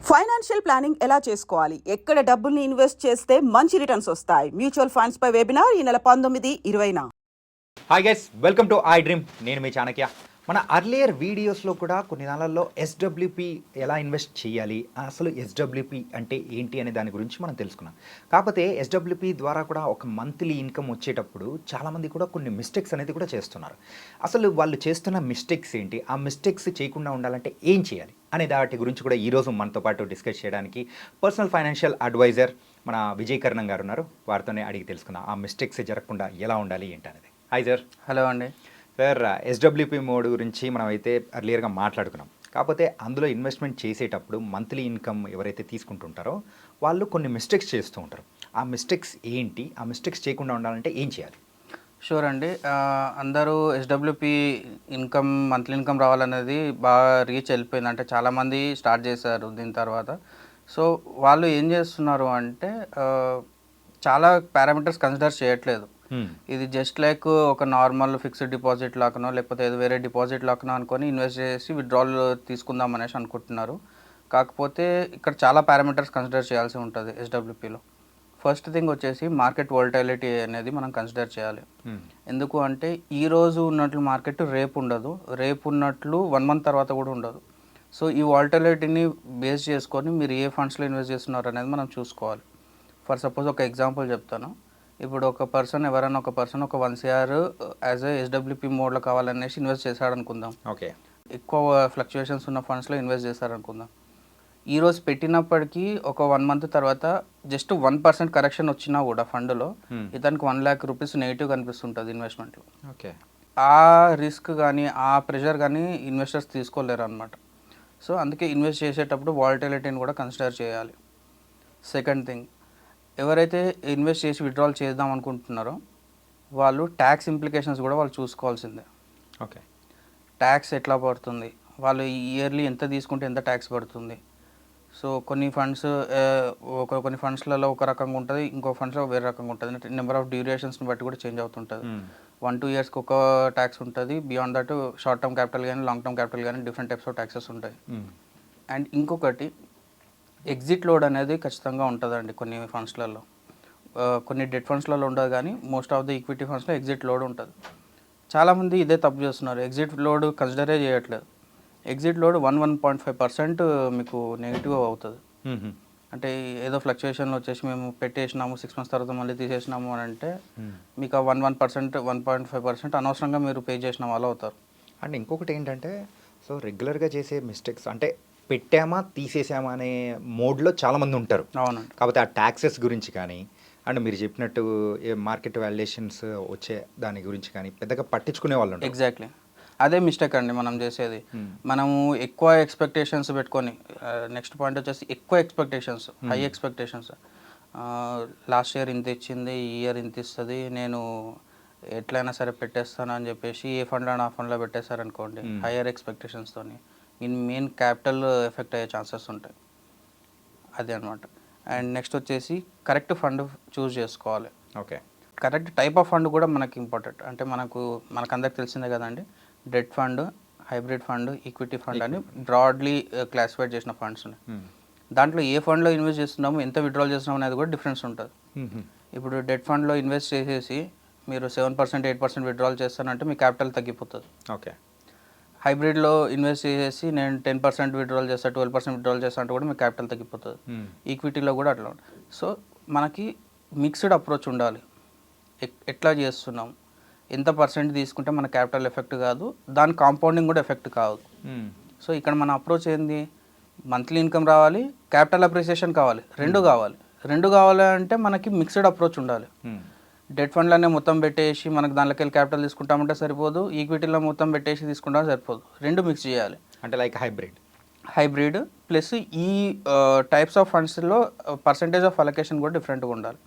Financial planning ఎలా చేసుకోవాలి, ఎక్కడ డబ్బుల్ని ఇన్వెస్ట్ చేస్తే మంచి రిటర్న్స్ వస్తాయి, మ్యూచువల్ ఫండ్స్ పై వెబినార్ ఈ నెల 19-20న. Hi guys, welcome to iDream. నేను మీ చాణక్య. మన అర్లియర్ వీడియోస్లో కూడా కొన్ని నెలల్లో ఎస్డబ్ల్యూపీ ఎలా ఇన్వెస్ట్ చేయాలి, అసలు ఎస్డబ్ల్యూపీ అంటే ఏంటి అనే దాని గురించి మనం తెలుసుకున్నాం. కాకపోతే ఎస్డబ్ల్యూపీ ద్వారా కూడా ఒక మంత్లీ ఇన్కమ్ వచ్చేటప్పుడు చాలామంది కూడా కొన్ని మిస్టేక్స్ అనేది కూడా చేస్తున్నారు. అసలు వాళ్ళు చేస్తున్న మిస్టేక్స్ ఏంటి, ఆ మిస్టేక్స్ చేయకుండా ఉండాలంటే ఏం చేయాలి అనే దాటి గురించి కూడా ఈరోజు మనతో పాటు డిస్కస్ చేయడానికి పర్సనల్ ఫైనాన్షియల్ అడ్వైజర్ మన విజయ్ కర్ణం గారు ఉన్నారు. వారితోనే అడిగి తెలుసుకుందాం ఆ మిస్టేక్స్ జరగకుండా ఎలా ఉండాలి ఏంటి అనేది. Hi sir. హలో అండి సార్, ఎస్డబ్ల్యూపీ మోడ్ గురించి మనం అయితే అర్లియర్గా మాట్లాడుకున్నాం. కాకపోతే అందులో ఇన్వెస్ట్మెంట్ చేసేటప్పుడు మంత్లీ ఇన్కమ్ ఎవరైతే తీసుకుంటుంటారో వాళ్ళు కొన్ని మిస్టేక్స్ చేస్తూ ఉంటారు. ఆ మిస్టేక్స్ ఏంటి, ఆ మిస్టేక్స్ చేయకుండా ఉండాలంటే ఏం చేయాలి? షూర్ అండి. అందరూ ఎస్డబ్ల్యూపీ ఇన్కమ్ మంత్లీ ఇన్కమ్ రావాలనేది బాగా రీచ్ వెళ్ళిపోయింది. అంటే చాలామంది స్టార్ట్ చేశారు దీని తర్వాత. సో వాళ్ళు ఏం చేస్తున్నారు అంటే చాలా పారామీటర్స్ కన్సిడర్ చేయట్లేదు. ఇది జస్ట్ లైక్ ఒక నార్మల్ ఫిక్స్డ్ డిపాజిట్ లాకనో లేకపోతే ఏదో వేరే డిపాజిట్ లాకనో అనుకొని ఇన్వెస్ట్ చేసి విత్డ్రాల్ తీసుకుందాం అనేసి అనుకుంటున్నారు. కాకపోతే ఇక్కడ చాలా పారామీటర్స్ కన్సిడర్ చేయాల్సి ఉంటుంది ఎస్డబ్ల్యూపీలో. ఫస్ట్ థింగ్ వచ్చేసి మార్కెట్ వోల్టాలిటీ అనేది మనం కన్సిడర్ చేయాలి. ఎందుకు అంటే ఈరోజు ఉన్నట్లు మార్కెట్ రేపు ఉండదు, రేపు ఉన్నట్లు 1 month తర్వాత కూడా ఉండదు. సో ఈ వోల్టాలిటీని బేస్ చేసుకొని మీరు ఏ ఫండ్స్లో ఇన్వెస్ట్ చేస్తున్నారు అనేది మనం చూసుకోవాలి. ఫర్ సపోజ్ ఒక ఎగ్జాంపుల్ చెప్తాను. ఇప్పుడు ఎవరైనా ఒక పర్సన్ ఒక 1 crore యాజ్ ఏ ఎస్డబ్ల్యూపీ మోడ్లో కావాలనేసి ఇన్వెస్ట్ చేశాడు అనుకుందాం. ఓకే, ఎక్కువ ఫ్లక్చుయేషన్స్ ఉన్న ఫండ్స్లో ఇన్వెస్ట్ చేశారనుకుందాం. ఈరోజు పెట్టినప్పటికీ ఒక 1 month తర్వాత జస్ట్ 1% కరెక్షన్ వచ్చినా కూడా ఫండ్లో ఇతనికి 1 lakh rupees నెగిటివ్ కనిపిస్తుంటుంది ఇన్వెస్ట్మెంట్లో. ఓకే, ఆ రిస్క్ కానీ ఆ ప్రెషర్ కానీ ఇన్వెస్టర్స్ తీసుకోలేరు అనమాట. సో అందుకే ఇన్వెస్ట్ చేసేటప్పుడు వాలటిలిటీని కూడా కన్సిడర్ చేయాలి. సెకండ్ థింగ్, ఎవరైతే ఇన్వెస్ట్ చేసి విత్డ్రాల్ చేద్దాం అనుకుంటున్నారో వాళ్ళు ట్యాక్స్ ఇంప్లికేషన్స్ కూడా వాళ్ళు చూసుకోవాల్సిందే. ఓకే, ట్యాక్స్ ఎట్లా పడుతుంది, వాళ్ళు ఇయర్లీ ఎంత తీసుకుంటే ఎంత ట్యాక్స్ పడుతుంది. సో కొన్ని ఫండ్స్లలో ఒక రకంగా ఉంటుంది, ఇంకో ఫండ్స్లో వేరే రకంగా ఉంటుంది. నెంబర్ ఆఫ్ డ్యూరేషన్స్ని బట్టి కూడా చేంజ్ అవుతుంటుంది. 1-2 yearsకి ఒక ట్యాక్స్ ఉంటుంది. Beyond that short term capital కానీ లాంగ్ టర్మ్ క్యాపిటల్ కానీ డిఫరెంట్ టైప్స్ ఆఫ్ ట్యాక్సెస్ ఉంటాయి. అండ్ ఇంకొకటి ఎగ్జిట్ లోడ్ అనేది ఖచ్చితంగా ఉంటుందండి కొన్ని ఫండ్స్లలో. కొన్ని డెట్ ఫండ్స్లలో ఉండదు కానీ మోస్ట్ ఆఫ్ ది ఈక్విటీ ఫండ్స్లో ఎగ్జిట్ లోడ్ ఉంటుంది. చాలామంది ఇదే తప్పు చేస్తున్నారు, ఎగ్జిట్ లోడ్ కన్సిడరే చేయట్లేదు. ఎగ్జిట్ లోడ్ 1.5% మీకు నెగిటివ్ అవుతుంది. అంటే ఏదో ఫ్లక్చుయేషన్లో వచ్చేసి మేము పెట్టేసినాము 6 months తర్వాత మళ్ళీ తీసేసినాము అని అంటే మీకు ఆ 1% 1.5% అనవసరంగా మీరు పే చేసిన వాళ్ళు అవుతారు. అండ్ ఇంకొకటి ఏంటంటే, సో రెగ్యులర్గా చేసే మిస్టేక్స్ అంటే పెట్టామా తీసేసామా అనే మోడ్లో చాలామంది ఉంటారు. అవునండి. కాకపోతే ఆ ట్యాక్సెస్ గురించి కానీ అండ్ మీరు చెప్పినట్టు ఏ మార్కెట్ వాల్యుయేషన్స్ వచ్చే దాని గురించి కానీ పెద్దగా పట్టించుకునే వాళ్ళు ఉంటారు. ఎగ్జాక్ట్లీ అదే మిస్టేక్ అండి మనం చేసేది. మనము ఎక్కువ ఎక్స్పెక్టేషన్స్ పెట్టుకొని, నెక్స్ట్ పాయింట్ వచ్చేసి ఎక్కువ expectations, high expectations. Last year ఇంత ఇచ్చింది, ఈ ఇయర్ ఇంత ఇస్తుంది, నేను ఎట్లయినా సరే పెట్టేస్తాను అని చెప్పేసి ఏ ఫండ్లో ఆ ఫండ్లో పెట్టేశారనుకోండి హయ్యర్ ఎక్స్పెక్టేషన్స్తో మెయిన్ క్యాపిటల్ ఎఫెక్ట్ అయ్యే ఛాన్సెస్ ఉంటాయి. అదే అనమాట. అండ్ నెక్స్ట్ వచ్చేసి కరెక్ట్ ఫండ్ చూస్ చేసుకోవాలి. Okay, correct type of fund కూడా మనకి ఇంపార్టెంట్. అంటే మనకందరికి తెలిసిందే కదండి, debt fund, hybrid fund, equity fund అని బ్రాడ్లీ క్లాసిఫైడ్ చేసిన ఫండ్స్ ఉన్నాయి. దాంట్లో ఏ ఫండ్లో ఇన్వెస్ట్ చేస్తున్నాము, ఎంత విత్డ్రాల్ చేస్తున్నాము అనేది కూడా డిఫరెన్స్ ఉంటుంది. ఇప్పుడు డెట్ ఫండ్లో ఇన్వెస్ట్ చేసేసి మీరు 7% 8% విత్డ్రాల్ చేస్తానంటే మీ క్యాపిటల్ తగ్గిపోతుంది. ఓకే, హైబ్రిడ్లో ఇన్వెస్ట్ చేసేసి నేను 10% విత్డ్రాల్ చేస్తాను, 12% విత్డ్రాల్ చేస్తాను అంటే కూడా మీ క్యాపిటల్ తగ్గిపోతుంది. ఈక్విటీలో కూడా అట్లా ఉంటుంది. సో మనకి మిక్స్డ్ అప్రోచ్ ఉండాలి. ఎట్లా చేస్తున్నాం, ఎంత పర్సెంట్ తీసుకుంటే మన క్యాపిటల్ ఎఫెక్ట్ కాదు, దాని కాంపౌండింగ్ కూడా ఎఫెక్ట్ కాదు. సో ఇక్కడ మన అప్రోచ్ ఏంది, మంత్లీ ఇన్కమ్ రావాలి, క్యాపిటల్ అప్రిసియేషన్ కావాలి, రెండు కావాలి అంటే మనకి మిక్స్డ్ అప్రోచ్ ఉండాలి. డెట్ ఫండ్లోనే మొత్తం పెట్టేసి మనకు దాంట్లోకి వెళ్ళి క్యాపిటల్ తీసుకుంటామంటే సరిపోదు, ఈక్విటీలో మొత్తం పెట్టేసి తీసుకుంటాం సరిపోదు, రెండు మిక్స్ చేయాలి. అంటే లైక్ హైబ్రిడ్ ప్లస్ ఈ టైప్స్ ఆఫ్ ఫండ్స్లో పర్సంటేజ్ ఆఫ్ అలొకేషన్ కూడా డిఫరెంట్గా ఉండాలి.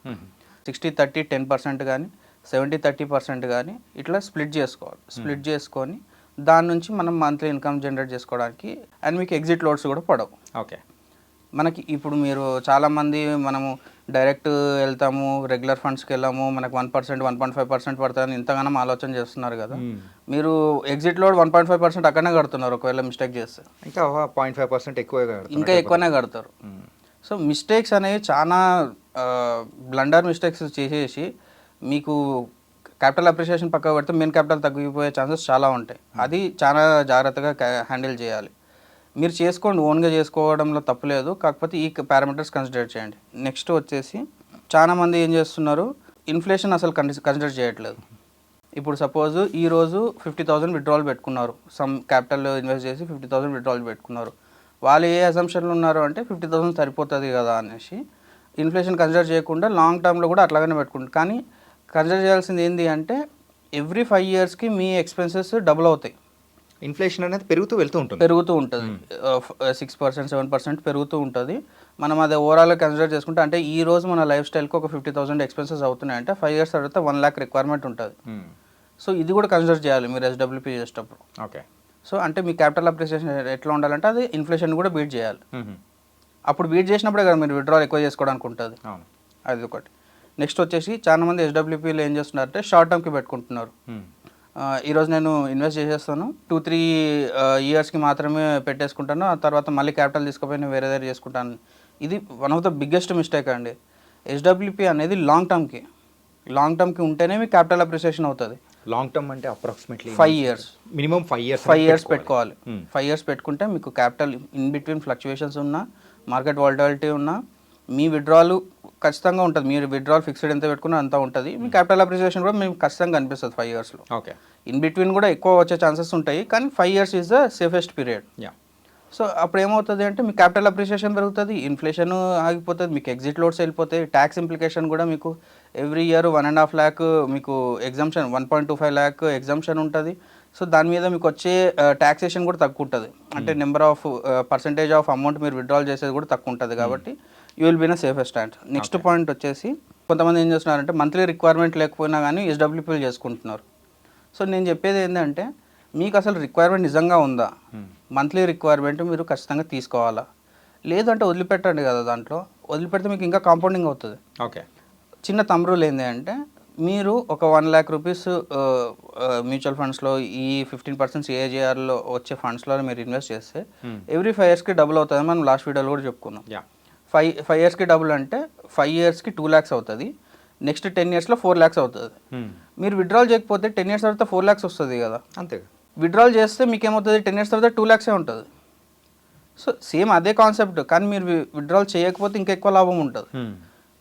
60-30 10% కానీ 70-30% కానీ ఇట్లా స్ప్లిట్ చేసుకొని దాని నుంచి మనం మంత్లీ ఇన్కమ్ జనరేట్ చేసుకోవడానికి. అండ్ మీకు ఎగ్జిట్ లోడ్స్ కూడా పడవు. ఓకే, మనకి ఇప్పుడు మీరు చాలామంది మనము డైరెక్ట్ వెళ్తాము, రెగ్యులర్ ఫండ్స్కి వెళ్ళాము, మనకు 1%, 1.5% పడుతుందని ఇంతగానం ఆలోచన చేస్తున్నారు కదా. మీరు ఎగ్జిట్లో 1.5% అక్కడనే కడుతున్నారు ఒకవేళ మిస్టేక్ చేస్తే. ఇంకా 0.5% ఎక్కువగా ఇంకా ఎక్కువనే కడతారు. సో మిస్టేక్స్ అనేవి చాలా బ్లండర్ మిస్టేక్స్ చేసేసి మీకు క్యాపిటల్ అప్రిషియేషన్ పక్కకు పెడితే మెయిన్ క్యాపిటల్ తగ్గిపోయే ఛాన్సెస్ చాలా ఉంటాయి. అది చాలా జాగ్రత్తగా హ్యాండిల్ చేయాలి. మీరు చేసుకోండి, ఓన్గా చేసుకోవడంలో తప్పులేదు, కాకపోతే ఈ పారామీటర్స్ కన్సిడర్ చేయండి. నెక్స్ట్ వచ్చేసి చాలామంది ఏం చేస్తున్నారు, ఇన్ఫ్లేషన్ అసలు కన్సిడర్ చేయట్లేదు. ఇప్పుడు సపోజ్ ఈరోజు 50,000 విత్డ్రాల్ పెట్టుకున్నారు, సమ్ క్యాపిటల్ ఇన్వెస్ట్ చేసి 50,000 విత్డ్రాల్ పెట్టుకున్నారు. వాళ్ళు ఏ అసంప్షన్లు ఉన్నారు అంటే 50,000 సరిపోతుంది కదా అనేసి ఇన్ఫ్లేషన్ కన్సిడర్ చేయకుండా లాంగ్ టర్మ్లో కూడా అట్లాగనే పెట్టుకుంటారు. కానీ కన్సిడర్ చేయాల్సింది ఏంటి అంటే ఎవ్రీ 5 ఇయర్స్కి మీ ఎక్స్పెన్సెస్ డబుల్ అవుతాయి. ఇన్ఫ్లేషన్ అనేది పెరుగుతూ ఉంటుంది 6%, 7% పెరుగుతూ ఉంటుంది. మనం అది ఓవరాల్గా కన్సిడర్ చేసుకుంటే అంటే ఈ రోజు మన లైఫ్ స్టైల్కి ఒక 50,000 ఎక్స్పెన్సెస్ అవుతున్నాయి అంటే 5 ఇయర్స్ తర్వాత 1 lakh రిక్వైర్మెంట్ ఉంటుంది. సో ఇది కూడా కన్సిడర్ చేయాలి మీరు ఎస్డబ్ల్యూపీ చేసేటప్పుడు. ఓకే. సో అంటే మీ క్యాపిటల్ అప్రిసియేషన్ ఎట్లా ఉండాలంటే అది ఇన్ఫ్లేషన్ కూడా బీట్ చేయాలి. అప్పుడు బీట్ చేసినప్పుడే కదా మీరు విత్డ్రాల్ ఎక్కువ చేసుకోవడానికి ఉంటుంది. అది ఒకటి. నెక్స్ట్ వచ్చేసి చాలా మంది ఎస్డబ్ల్యూపీలో ఏం చేస్తున్నారంటే షార్ట్ టర్మ్కి పెట్టుకుంటున్నారు. ఈరోజు నేను ఇన్వెస్ట్ చేసేస్తాను, 2-3 ఇయర్స్కి మాత్రమే పెట్టేసుకుంటాను, ఆ తర్వాత మళ్ళీ క్యాపిటల్ తీసుకుపోయి నేను వేరే దగ్గర చేసుకుంటాను. ఇది one of the biggest mistake అండి. ఎస్డబ్ల్యూపీ అనేది లాంగ్ టర్మ్కి ఉంటేనే మీ క్యాపిటల్ అప్రిసియేషన్ అవుతుంది. లాంగ్ టర్మ్ అంటే అప్రాక్సిమేట్లీ 5 ఇయర్స్, మినిమం 5 ఇయర్స్ పెట్టుకోవాలి. 5 ఇయర్స్ పెట్టుకుంటే మీకు క్యాపిటల్ ఇన్ బిట్వీన్ ఫ్లక్చువేషన్స్ ఉన్నా, మార్కెట్ వాలటిలిటీ ఉన్నా, మీ విత్డ్రాల్ ఖచ్చితంగా ఉంటుంది. మీరు విత్డ్రాల్ ఫిక్స్డ్ ఎంత పెట్టుకున్నా అంతా ఉంటుంది. మీ క్యాపిటల్ అప్రిసియేషన్ కూడా మీకు ఖచ్చితంగా కనిపిస్తుంది 5 ఇయర్స్లో. ఓకే. ఇన్ బిట్వీన్ కూడా ఎక్కువ వచ్చే ఛాన్సెస్ ఉంటాయి, కానీ 5 years is the safest period. So అప్పుడు ఏమవుతుంది అంటే మీ క్యాపిటల్ అప్రిసియేషన్ పెరుగుతుంది, ఇన్ఫ్లేషన్ ఆగిపోతుంది, మీకు ఎగ్జిట్ లోడ్స్ వెళ్ళిపోతాయి, ట్యాక్స్ ఇంప్లికేషన్ కూడా మీకు ఎవ్రీ ఇయర్ 1.5 lakh మీకు ఎగ్జామ్షన్, 1.25 lakh ఎగ్జామ్షన్ ఉంటుంది. సో దాని మీద మీకు వచ్చే ట్యాక్సేషన్ కూడా తక్కువ ఉంటుంది. అంటే number of percentage of amount మీరు విత్డ్రాల్ చేసేది కూడా తక్కువ ఉంటుంది. కాబట్టి you will be in safest stand. Next point వచ్చేసి కొంతమంది ఏం చేస్తున్నారంటే మంత్లీ రిక్వైర్మెంట్ లేకపోయినా కానీ ఎస్డబ్ల్యూపీలు చేసుకుంటున్నారు. సో నేను చెప్పేది ఏంటంటే మీకు అసలు రిక్వైర్మెంట్ నిజంగా ఉందా, మంత్లీ రిక్వైర్మెంట్ మీరు ఖచ్చితంగా తీసుకోవాలా, లేదంటే వదిలిపెట్టండి కదా. దాంట్లో వదిలిపెడితే మీకు ఇంకా కాంపౌండింగ్ అవుతుంది. ఓకే. చిన్న తమ్ రూల్ ఏంటి అంటే మీరు ఒక 1 lakh రూపీస్ మ్యూచువల్ ఫండ్స్లో ఈ 15% ఏజీఆర్లో వచ్చే ఫండ్స్లో మీరు ఇన్వెస్ట్ చేస్తే ఎవ్రీ 5 ఇయర్స్కి డబుల్ అవుతుంది. మనం లాస్ట్ వీడియోలో కూడా చెప్పుకున్నాం. 5 ఇయర్స్కి డబుల్ అంటే 5 ఇయర్స్కి 2 lakhs అవుతుంది. నెక్స్ట్ 10 ఇయర్స్లో 4 lakhs అవుతుంది. మీరు విత్డ్రాల్ చేయకపోతే 10 ఇయర్స్ తర్వాత 4 lakhs వస్తుంది కదా. అంతే. విత్డ్రాల్ చేస్తే మీకు ఏమవుతుంది, 10 ఇయర్స్ తర్వాత 2 lakhs ఉంటుంది. సో సేమ్ అదే కాన్సెప్ట్, కానీ మీరు విత్డ్రాల్ చేయకపోతే ఇంకా ఎక్కువ లాభం ఉంటుంది.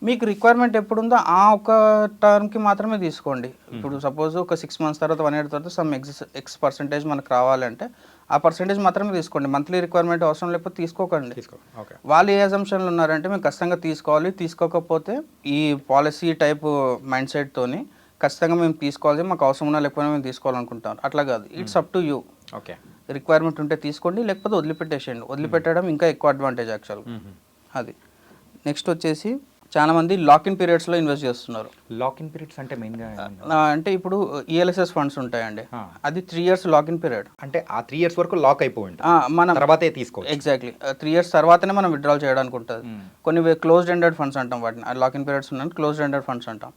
మీకు రిక్వైర్మెంట్ ఎప్పుడు ఉందో ఆ ఒక టర్మ్కి మాత్రమే తీసుకోండి. ఇప్పుడు సపోజ్ ఒక 6 months తర్వాత 1 year తర్వాత సమ్ ఎక్స్ పర్సెంటేజ్ మనకు రావాలంటే ఆ పర్సెంటేజ్ మాత్రమే తీసుకోండి. మంత్లీ రిక్వైర్మెంట్ అవసరం లేకపోతే తీసుకోకండి. వాళ్ళు ఏ అజంప్షన్లు ఉన్నారంటే మేము ఖచ్చితంగా తీసుకోవాలి, తీసుకోకపోతే ఈ పాలసీ టైప్ మైండ్ సెట్తోని ఖచ్చితంగా మేము తీసుకోవాలి, మాకు అవసరం ఉన్నా లేకపోయినా మేము తీసుకోవాలనుకుంటాం. అట్లా కాదు, it's up to you. Okay. Requirement ఉంటే తీసుకోండి, లేకపోతే వదిలిపెట్టేసేయండి. వదిలిపెట్టడం ఇంకా ఎక్కువ అడ్వాంటేజ్ యాక్చువల్గా. అది. నెక్స్ట్ వచ్చేసి చాలా మంది లాక్ ఇన్ పీరియడ్స్లో ఇన్వెస్ట్ చేస్తున్నారు. లాక్ ఇన్ పీరియడ్స్ అంటే మెయిన్గా అంటే ఇప్పుడు ఈఎల్ఎస్ఎస్ ఫండ్స్ ఉంటాయండి, అది 3 years లాక్ ఇన్ పీరియడ్. అంటే ఆ 3 years వరకు లాక్ అయిపోయింది, మనం తర్వాతే తీసుకో. ఎగ్జాక్ట్లీ 3 years తర్వాతనే మనం విత్డ్రాల్ చేయడానికి ఉంటుంది. కొన్ని క్లోజ్డ్ ఎండెడ్ ఫండ్స్ అంటాం వాటిని, లాక్ ఇన్ పీరియడ్స్ ఉన్నాయి క్లోజ్డ్ ఎండెడ్ ఫండ్స్ అంటాం.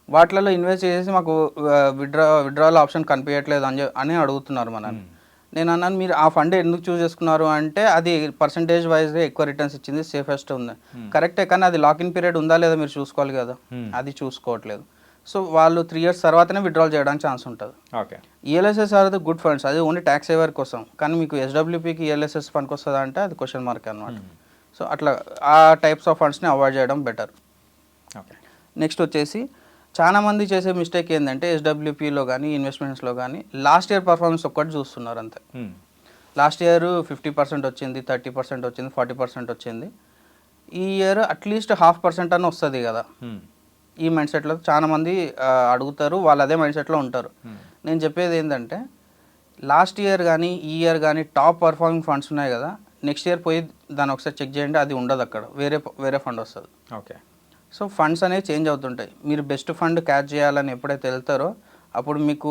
వాటిలలో ఇన్వెస్ట్ చేసి మాకు విత్డ్రాల్ ఆప్షన్ కనిపించట్లేదు అని అడుగుతున్నారు మనల్ని. నేను అన్నాను మీరు ఆ ఫండ్ ఎందుకు చూస్ చేసుకున్నారు అంటే అది పర్సంటేజ్ వైజ్గా ఎక్కువ రిటర్న్స్ ఇచ్చింది, సేఫెస్ట్ ఉంది. కరెక్టే, కానీ అది లాక్ ఇన్ పీరియడ్ ఉందా లేదా మీరు చూసుకోవాలి కదా, అది చూసుకోవట్లేదు. సో వాళ్ళు 3 years తర్వాతనే విత్డ్రాల్ చేయడానికి ఛాన్స్ ఉంటుంది. Okay. ELSS are the good funds, అది ఓన్లీ ట్యాక్స్ సేవర్ కోసం. కానీ మీకు ఎస్డబ్ల్యూపీకి ఈఎల్ఎస్ఎస్ ఫండ్కి వస్తుందా అంటే అది క్వశ్చన్ మార్క్ అనమాట. సో అట్లా ఆ టైప్స్ ఆఫ్ ఫండ్స్ని అవాయిడ్ చేయడం బెటర్. ఓకే. నెక్స్ట్ వచ్చేసి చాలా మంది చేసే మిస్టేక్ ఏంటంటే ఎస్డబ్ల్యూపీలో కానీ ఇన్వెస్ట్మెంట్స్లో కానీ లాస్ట్ ఇయర్ పర్ఫార్మెన్స్ ఒక్కటి చూస్తున్నారు అంతే. లాస్ట్ ఇయర్ 50% వచ్చింది, 30% వచ్చింది, 40% వచ్చింది. ఈ ఇయర్ అట్లీస్ట్ 0.5% అని వస్తుంది కదా. ఈ మైండ్ సెట్లో చాలా మంది అడుగుతారు, వాళ్ళు అదే మైండ్ సెట్లో ఉంటారు. నేను చెప్పేది ఏంటంటే లాస్ట్ ఇయర్ కానీ ఈ ఇయర్ కానీ టాప్ పర్ఫార్మింగ్ ఫండ్స్ ఉన్నాయి కదా, నెక్స్ట్ ఇయర్ పోయి దాన్ని ఒకసారి చెక్ చేయండి, అది ఉండదు అక్కడ, వేరే ఫండ్ వస్తుంది. ఓకే. సో ఫండ్స్ అనేవి చేంజ్ అవుతుంటాయి. మీరు బెస్ట్ ఫండ్ క్యాచ్ చేయాలని ఎప్పుడైతే వెళ్తారో అప్పుడు మీకు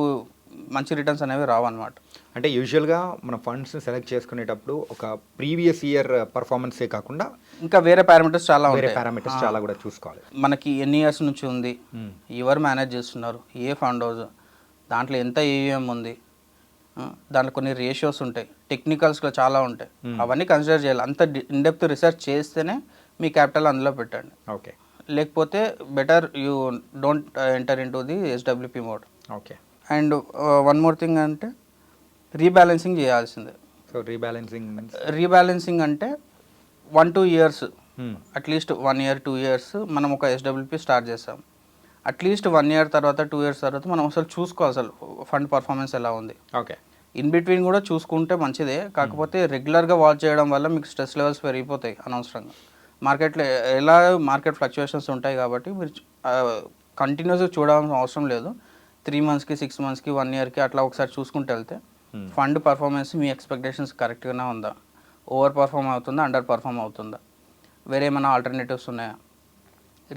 మంచి రిటర్న్స్ అనేవి రావన్నమాట. అంటే యూజువల్గా మన ఫండ్స్ సెలెక్ట్ చేసుకునేటప్పుడు ఒక ప్రీవియస్ ఇయర్ పర్ఫార్మెన్సే కాకుండా ఇంకా వేరే పారామీటర్స్ చాలా వేరే ఉంటాయి. పారామీటర్స్ చాలా కూడా చూసుకోవాలి. మనకి ఎన్ని ఇయర్స్ నుంచి ఉంది, ఎవరు మేనేజ్ చేస్తున్నారు, ఏ ఫండ్ హౌస్, దాంట్లో ఎంత ఏవిఎం ఉంది, దాంట్లో కొన్ని రేషియోస్ ఉంటాయి, టెక్నికల్స్లో చాలా ఉంటాయి. అవన్నీ కన్సిడర్ చేయాలి. అంత ఇన్డెప్త్ రీసెర్చ్ చేస్తేనే మీ క్యాపిటల్ అందులో పెట్టండి. ఓకే, లేకపోతే better you don't enter in to the SWP mode. Okay. And one more thing అంటే రీబ్యాలెన్సింగ్ చేయాల్సిందే. సో రీబ్యాలెన్సింగ్ మీన్స్ రీబ్యాలెన్సింగ్ అంటే 1-2 ఇయర్స్, అట్లీస్ట్ 1 year 2 years మనం ఒక ఎస్డబ్ల్యూపీ స్టార్ట్ చేస్తాం. అట్లీస్ట్ 1 year తర్వాత 2 years తర్వాత మనం అసలు చూసుకోవాలి అసలు ఫండ్ పర్ఫార్మెన్స్ ఎలా ఉంది. ఓకే. ఇన్ బిట్వీన్ కూడా చూసుకుంటే మంచిదే. కాకపోతే రెగ్యులర్గా వాచ్ చేయడం వల్ల మీకు స్ట్రెస్ లెవెల్స్ పెరిగిపోతాయి అనవసరంగా. మార్కెట్లో ఎలా మార్కెట్ ఫ్లక్చుయేషన్స్ ఉంటాయి కాబట్టి మీరు కంటిన్యూస్గా చూడాల్సిన అవసరం లేదు. 3 monthsకి 6 monthsకి 1 yearకి అట్లా ఒకసారి చూసుకుంటూ వెళ్తే ఫండ్ పర్ఫార్మెన్స్ మీ ఎక్స్పెక్టేషన్స్ కరెక్ట్గానే ఉందా, ఓవర్ పర్ఫామ్ అవుతుందా, అండర్ పర్ఫామ్ అవుతుందా, వేరే ఏమైనా ఆల్టర్నేటివ్స్ ఉన్నాయా.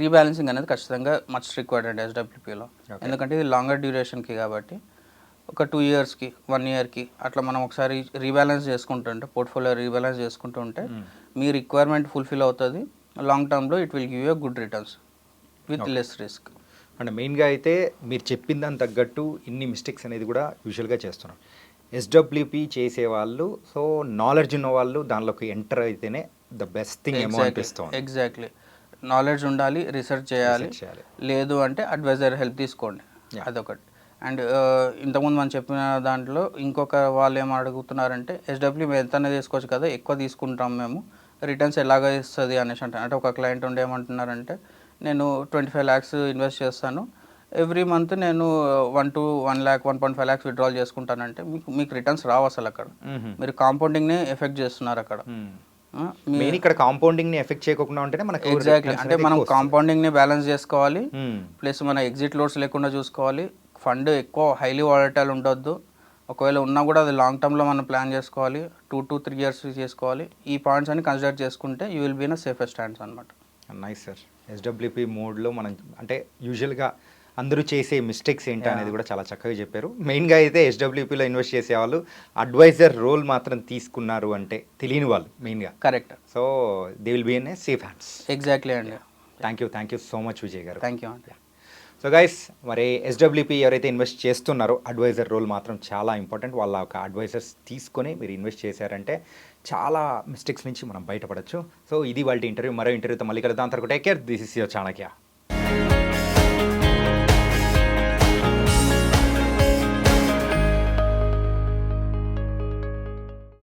రీబ్యాలెన్సింగ్ అనేది ఖచ్చితంగా మచ్ రిక్వైర్డ్ అండి ఎస్డబ్ల్యూపీలో. ఎందుకంటే ఇది లాంగర్ డ్యూరేషన్కి కాబట్టి ఒక 2 yearsకి 1 yearకి అట్లా మనం ఒకసారి రీబ్యాలెన్స్ చేసుకుంటుంటే, పోర్ట్ఫోలియో రీబ్యాలెన్స్ చేసుకుంటూ ఉంటే మీ రిక్వైర్మెంట్ ఫుల్ఫిల్ అవుతుంది. లాంగ్ టర్మ్లో it will give you good returns with less risk. అంటే మెయిన్గా అయితే మీరు చెప్పిన దాని తగ్గట్టు ఇన్ని మిస్టేక్స్ అనేది కూడా యూజువల్గా చేస్తున్నాం. ఎస్డబ్ల్యూపీ చేసేవాళ్ళు, సో నాలెడ్జ్ ఉన్న వాళ్ళు దానిలోకి ఎంటర్ అయితేనే ద బెస్ట్ థింగ్ ఏమో అనిపిస్తుంది. ఎగ్జాక్ట్లీ. నాలెడ్జ్ ఉండాలి, రీసెర్చ్ చేయాలి. లేదు అంటే అడ్వైజర్ హెల్ప్ తీసుకోండి, అదొకటి. అండ్ ఇంతకుముందు మనం చెప్పిన దాంట్లో ఇంకొక వాళ్ళు ఏం అడుగుతున్నారంటే ఎస్డబ్ల్యూ ఎంతనే తీసుకోవచ్చు కదా, ఎక్కువ తీసుకుంటాం మేము, రిటర్న్స్ ఎలాగ ఇస్తుంది అనేసి అంటే ఒక క్లయింట్ ఉండి ఏమంటున్నారంటే నేను 25 lakhs ఇన్వెస్ట్ చేస్తాను, ఎవ్రీ మంత్ నేను 1 to 1 lakh 1.5 lakhs విత్డ్రాల్ చేసుకుంటానంటే మీకు రిటర్న్స్ రావు అసలు. అక్కడ మీరు కాంపౌండింగ్నే ఎఫెక్ట్ చేస్తున్నారు అక్కడ. మెయిన్ ఇక్కడ కాంపౌండింగ్ని ఎఫెక్ట్ చేయకుండా ఉంటేనే మనకు ఎగ్జాక్ట్లీ. అంటే మనం కాంపౌండింగ్ని బ్యాలెన్స్ చేసుకోవాలి, ప్లస్ మన ఎగ్జిట్ లోడ్స్ లేకుండా చూసుకోవాలి. ఫండ్ ఎక్కువ హైలీ వాలటైల్ ఉండొద్దు, ఒకవేళ ఉన్నా కూడా అది లాంగ్ టర్మ్లో మనం ప్లాన్ చేసుకోవాలి, 2 to 3 years చేసుకోవాలి. ఈ పాయింట్స్ అన్ని కన్సిడర్ చేసుకుంటే you will be in safest stands అనమాట. Nice sir. ఎస్డబ్ల్యూపీ మోడ్లో మనం అంటే యూజువల్గా అందరూ చేసే మిస్టేక్స్ ఏంటి అనేది కూడా చాలా చక్కగా చెప్పారు. మెయిన్గా అయితే ఎస్డబ్ల్యూపీలో ఇన్వెస్ట్ చేసేవాళ్ళు అడ్వైజర్ రోల్ మాత్రం తీసుకున్నారు అంటే తెలియని వాళ్ళు మెయిన్గా. Correct. So they will be in a safe hands. Exactly అండి. Thank you so much Vijay గారు. థ్యాంక్ యూ అండి. సో గైస్, మరి ఎస్డబ్ల్యూపీ ఎవరైతే ఇన్వెస్ట్ చేస్తున్నారో అడ్వైజర్ రోల్ మాత్రం చాలా ఇంపార్టెంట్. వాళ్ళ ఒక అడ్వైజర్స్ తీసుకొని మీరు ఇన్వెస్ట్ చేశారంటే చాలా మిస్టేక్స్ నుంచి మనం బయటపడచ్చు. సో ఇది వాళ్ళ ఇంటర్వ్యూ. మరో ఇంటర్వ్యూతో మళ్ళీ కలుద్దాం. అంతవరకు take care. This is your Chanakya.